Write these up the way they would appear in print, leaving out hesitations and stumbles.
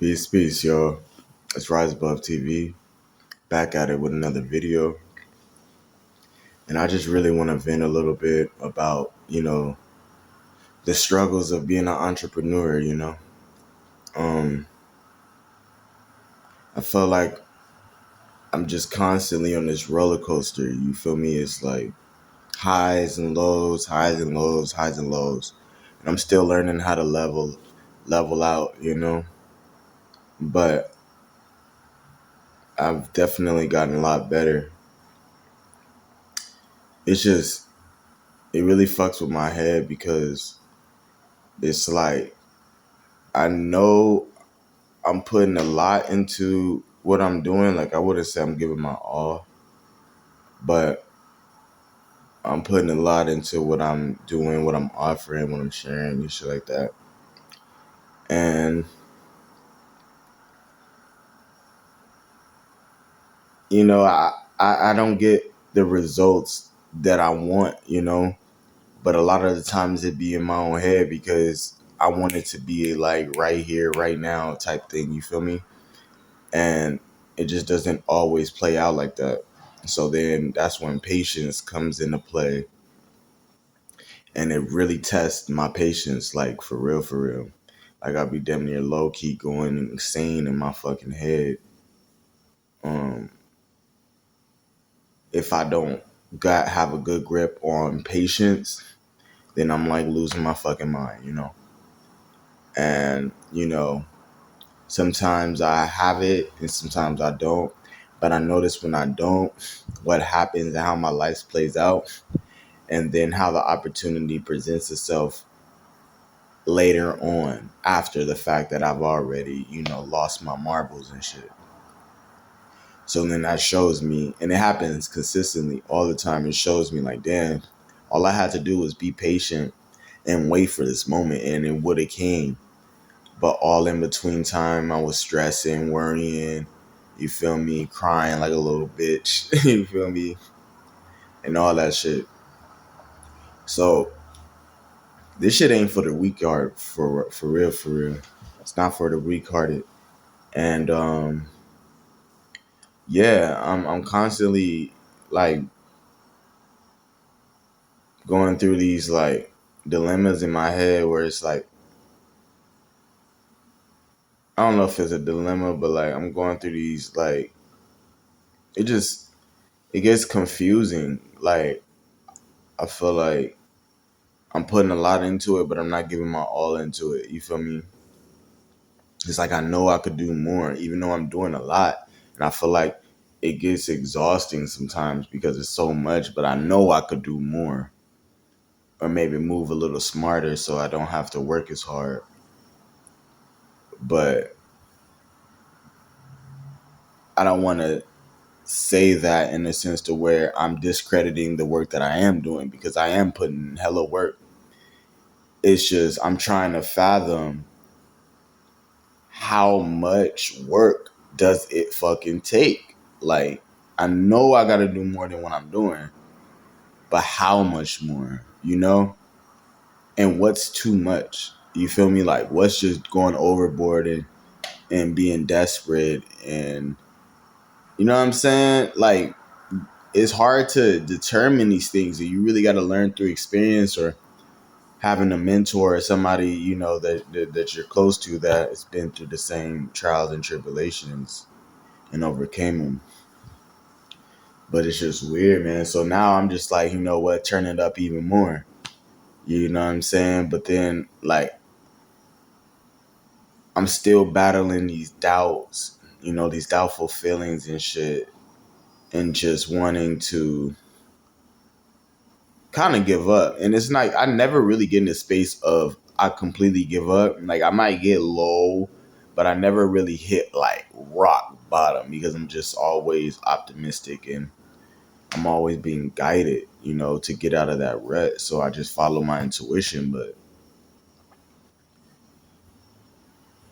Peace, peace, yo. It's Rise Above TV, back at it with another video. And I just really want to vent a little bit about, the struggles of being an entrepreneur. Um, I feel like I'm just constantly on this roller coaster. You feel me? It's like highs and lows, highs and lows, highs and lows. And I'm still learning how to level out. But I've definitely gotten a lot better. It's just, it really fucks with my head because it's like I know I'm putting a lot into what I'm doing. Like I wouldn't say I'm giving my all, but I'm putting a lot into what I'm doing, what I'm offering, what I'm sharing, and shit like that. And I don't get the results that I want. But a lot of the times it be in my own head because I want it to be like right here, right now type thing. You feel me? And it just doesn't always play out like that. So then that's when patience comes into play, and it really tests my patience, like for real, for real. Like I'll be damn near low key going insane in my fucking head. Um, if I don't got have a good grip on patience, then I'm like losing my fucking mind. And sometimes I have it and sometimes I don't. But I notice when I don't, what happens and how my life plays out, and then how the opportunity presents itself later on after the fact that I've already, lost my marbles and shit. So then that shows me, and it happens consistently all the time. It shows me like, damn, all I had to do was be patient and wait for this moment, and it would have came. But all in between time, I was stressing, worrying, you feel me, crying like a little bitch, you feel me, and all that shit. So this shit ain't for the weak heart, for real, for real. It's not for the weak hearted. And yeah, I'm constantly like going through these like dilemmas in my head where it's like I don't know if it's a dilemma, but like I'm going through these like it just it gets confusing. Like I feel like I'm putting a lot into it, but I'm not giving my all into it. You feel me? It's like I know I could do more, even though I'm doing a lot. And I feel like it gets exhausting sometimes because it's so much, but I know I could do more. Or maybe move a little smarter so I don't have to work as hard. But I don't want to say that in a sense to where I'm discrediting the work that I am doing because I am putting hella work. It's just I'm trying to fathom how much work does it fucking take? Like, I know I gotta do more than what I'm doing, but how much more? And what's too much? You feel me? Like, what's just going overboard and being desperate and you know what I'm saying? Like, it's hard to determine these things. And you really got to learn through experience or having a mentor or somebody that you're close to that has been through the same trials and tribulations and overcame them. But it's just weird, man. So now I'm just like, you know what, turn it up even more. You know what I'm saying? But then, like, I'm still battling these doubts, these doubtful feelings and shit, and just wanting to kind of give up. And it's like, I never really get in the space of I completely give up. Like, I might get low, but I never really hit like rock bottom because I'm just always optimistic and I'm always being guided, to get out of that rut. So I just follow my intuition. But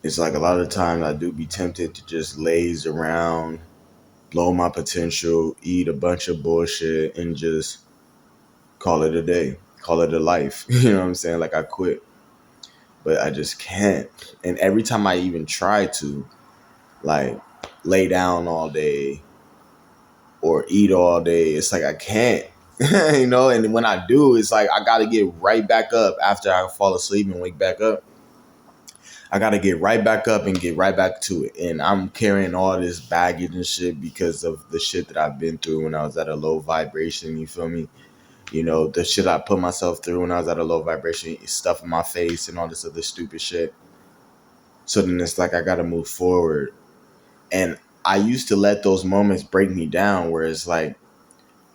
it's like a lot of times I do be tempted to just laze around, blow my potential, eat a bunch of bullshit, and just call it a day, call it a life. You know what I'm saying? Like I quit. but I just can't. And every time I even try to, like, lay down all day or eat all day, it's like I can't. You know, and when I do, it's like I gotta get right back up after I fall asleep and wake back up. I gotta get right back up and get right back to it. And I'm carrying all this baggage and shit because of the shit that I've been through when I was at a low vibration, you feel me? You know, the shit I put myself through when I was at a low vibration, stuff in my face and all this other stupid shit. So then it's like I gotta move forward. And I used to let those moments break me down where it's like,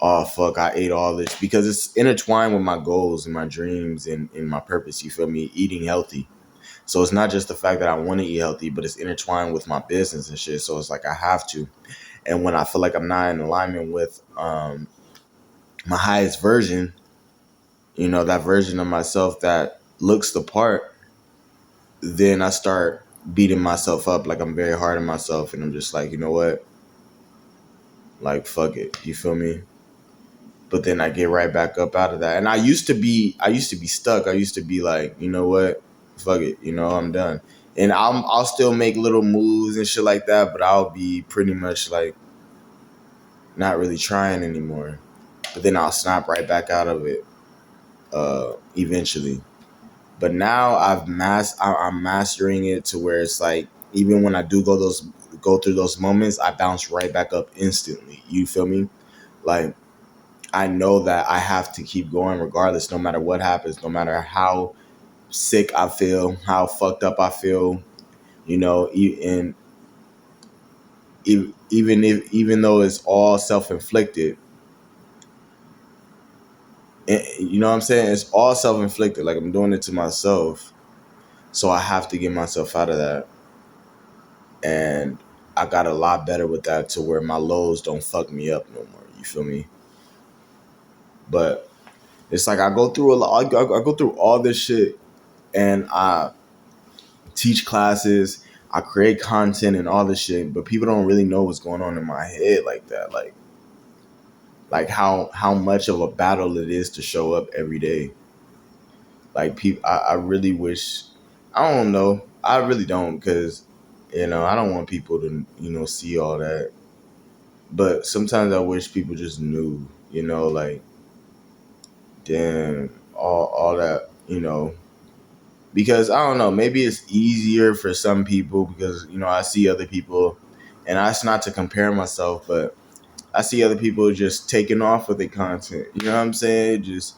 oh fuck, I ate all this because it's intertwined with my goals and my dreams and my purpose, you feel me? Eating healthy. So it's not just the fact that I want to eat healthy, but it's intertwined with my business and shit. So it's like I have to. And when I feel like I'm not in alignment with my highest version, you know, that version of myself that looks the part, then I start beating myself up. Like I'm very hard on myself, and I'm just like, you know what? Like fuck it. You feel me? But then I get right back up out of that. And I used to be stuck. I used to be like, you know what? Fuck it. You know, I'm done. And I'll still make little moves and shit like that, but I'll be pretty much like not really trying anymore. But then I'll snap right back out of it eventually. But now I'm mastering it to where it's like even when I do go through those moments, I bounce right back up instantly. You feel me? Like I know that I have to keep going regardless, no matter what happens, no matter how sick I feel, how fucked up I feel, you know, and even though it's all self-inflicted, you know what I'm saying? It's all self-inflicted. Like I'm doing it to myself. So I have to get myself out of that. And I got a lot better with that to where my lows don't fuck me up no more. You feel me? But it's like I go through a lot. I go through all this shit, and I teach classes, I create content and all this shit, but people don't really know what's going on in my head like that. Like how much of a battle it is to show up every day. Like people, I really wish. I don't know. I really don't because you know I don't want people to see all that. But sometimes I wish people just knew. You know, like damn all that. You know, because I don't know, maybe it's easier for some people because I see other people, and that's not to compare myself, but I see other people just taking off with their content. You know what I'm saying? Just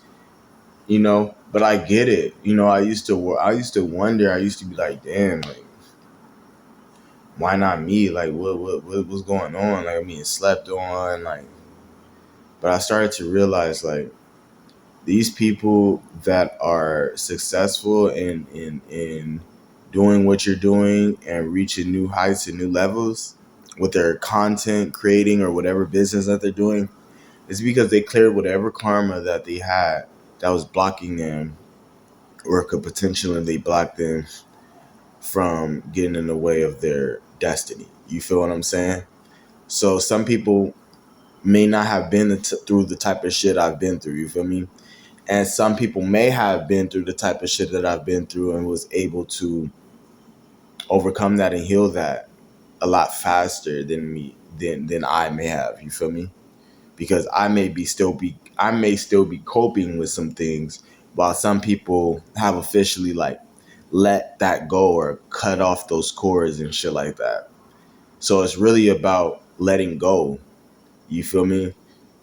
but I get it. I used to wonder. I used to be like, damn, like why not me? Like what's going on? Like I'm being slept on. Like, but I started to realize like these people that are successful in doing what you're doing and reaching new heights and new levels with their content creating or whatever business that they're doing is because they cleared whatever karma that they had that was blocking them or could potentially block them from getting in the way of their destiny. You feel what I'm saying? So some people may not have been through the type of shit I've been through. You feel me? And some people may have been through the type of shit that I've been through and was able to overcome that and heal that a lot faster than me than I may have. You feel me? Because I may still be coping with some things while some people have officially like let that go or cut off those cords and shit like that. So it's really about letting go. You feel me?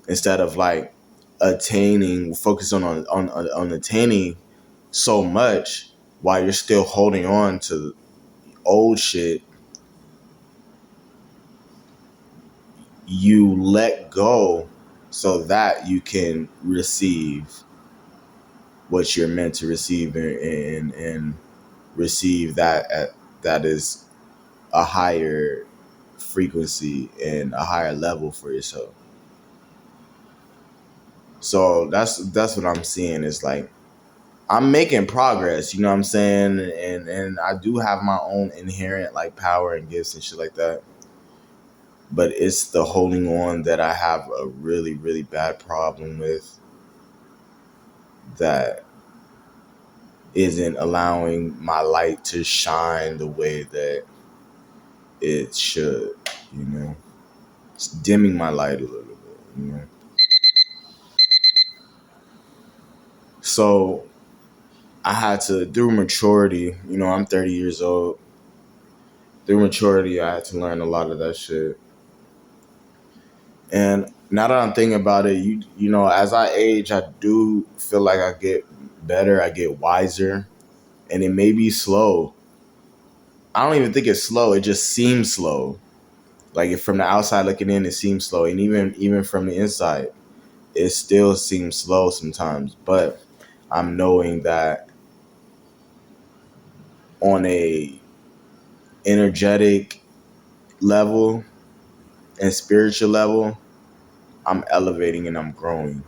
Instead of like focusing on attaining so much while you're still holding on to old shit. You let go so that you can receive what you're meant to receive and receive that is a higher frequency and a higher level for yourself. So that's what I'm seeing. Is like I'm making progress, you know what I'm saying? And I do have my own inherent like power and gifts and shit like that. But it's the holding on that I have a really, really bad problem with, that isn't allowing my light to shine the way that it should, you know. It's dimming my light a little bit, you know. So I had to, through maturity, you know, I'm 30 years old. Through maturity, I had to learn a lot of that shit. And now that I'm thinking about it, you know, as I age, I do feel like I get better, I get wiser, and it may be slow. I don't even think it's slow. It just seems slow. Like if from the outside looking in, it seems slow, and even from the inside, it still seems slow sometimes. But I'm knowing that on a energetic level and spiritual level, I'm elevating and I'm growing.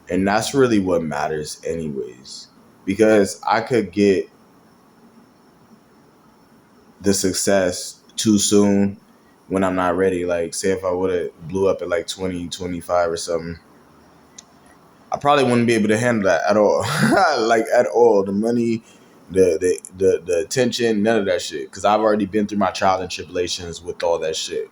And that's really what matters anyways. Because I could get the success too soon when I'm not ready. Like say if I would have blew up at like 20, 25 or something, I probably wouldn't be able to handle that at all. Like at all. The money, the attention, none of that shit. Cause I've already been through my trials and tribulations with all that shit.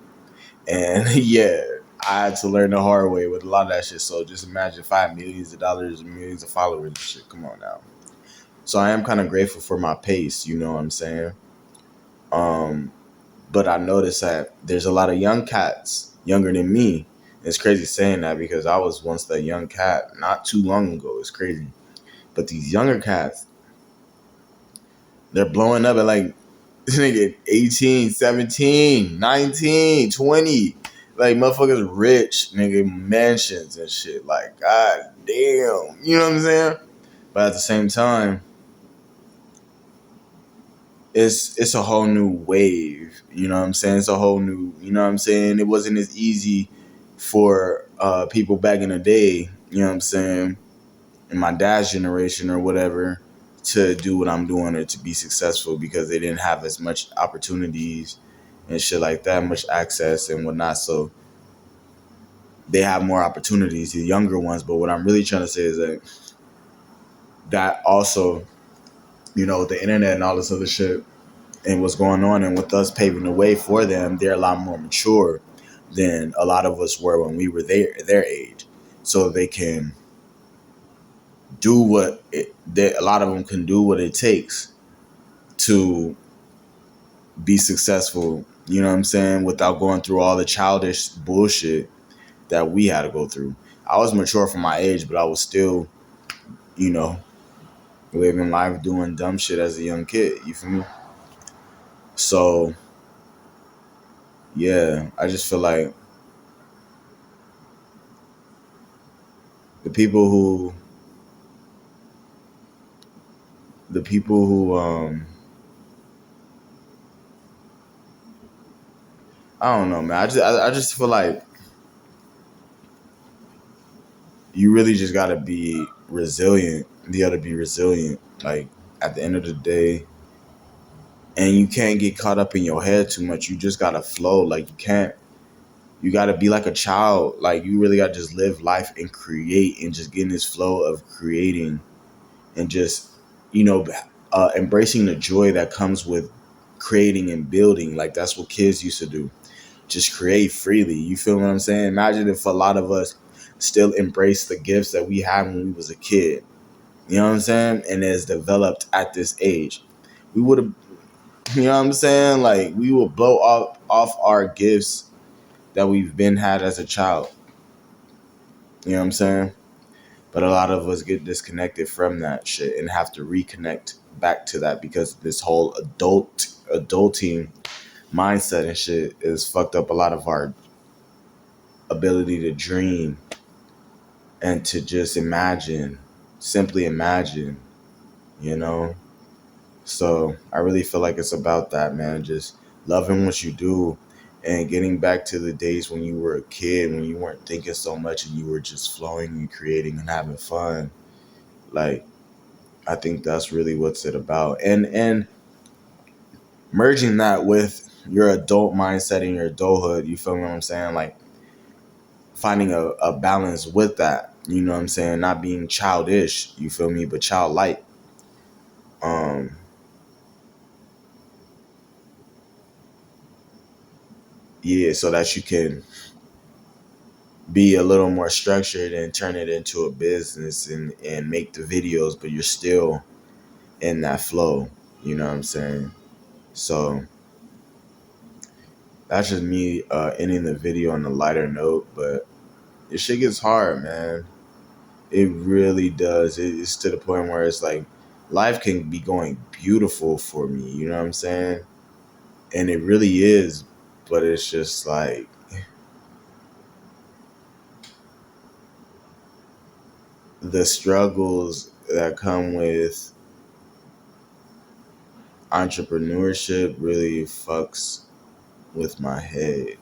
And yeah, I had to learn the hard way with a lot of that shit. So just imagine if I had millions of dollars and millions of followers and shit. Come on now. So I am kind of grateful for my pace, you know what I'm saying? Um, but I noticed that there's a lot of young cats younger than me. It's crazy saying that because I was once that young cat not too long ago. It's crazy. But these younger cats, they're blowing up at like this nigga 18, 17, 19, 20. Like motherfuckers rich, nigga, mansions and shit. Like, god damn. You know what I'm saying? But at the same time, it's a whole new wave. You know what I'm saying? It's a whole new, you know what I'm saying? It wasn't as easy for people back in the day, you know what I'm saying, in my dad's generation or whatever, to do what I'm doing or to be successful because they didn't have as much opportunities and shit like that, much access and whatnot. So they have more opportunities, the younger ones. But what I'm really trying to say is that also, you know, the internet and all this other shit and what's going on and with us paving the way for them, they're a lot more mature than a lot of us were when we were their age. So they can do a lot of them can do what it takes to be successful, you know what I'm saying, without going through all the childish bullshit that we had to go through. I was mature for my age, but I was still, you know, living life doing dumb shit as a young kid. You feel me? So yeah, I just feel like the people who the people who I don't know, man. I just feel like you really just gotta be resilient. You gotta be resilient. Like at the end of the day, and you can't get caught up in your head too much. You just gotta flow. Like you can't. You gotta be like a child. Like you really gotta just live life and create and just get in this flow of creating and just, you know, embracing the joy that comes with creating and building. Like that's what kids used to do. Just create freely. You feel what I'm saying? Imagine if a lot of us still embrace the gifts that we had when we was a kid. You know what I'm saying? And as developed at this age. We would have, you know what I'm saying? Like we will blow off our gifts that we've been had as a child. You know what I'm saying? But a lot of us get disconnected from that shit and have to reconnect back to that because this whole adulting mindset and shit is fucked up a lot of our ability to dream and to just imagine, simply imagine, you know? So I really feel like it's about that, man. Just loving what you do and getting back to the days when you were a kid, when you weren't thinking so much and you were just flowing and creating and having fun. Like, I think that's really what's it about. And merging that with your adult mindset and your adulthood, you feel what I'm saying? Like finding a balance with that, you know what I'm saying? Not being childish, you feel me, but childlike. Um, yeah, so that you can be a little more structured and turn it into a business and make the videos, but you're still in that flow. You know what I'm saying? So that's just me ending the video on a lighter note, but this shit gets hard, man. It really does. It's to the point where it's like life can be going beautiful for me. You know what I'm saying? And it really is, but it's just like the struggles that come with entrepreneurship really fucks with my head.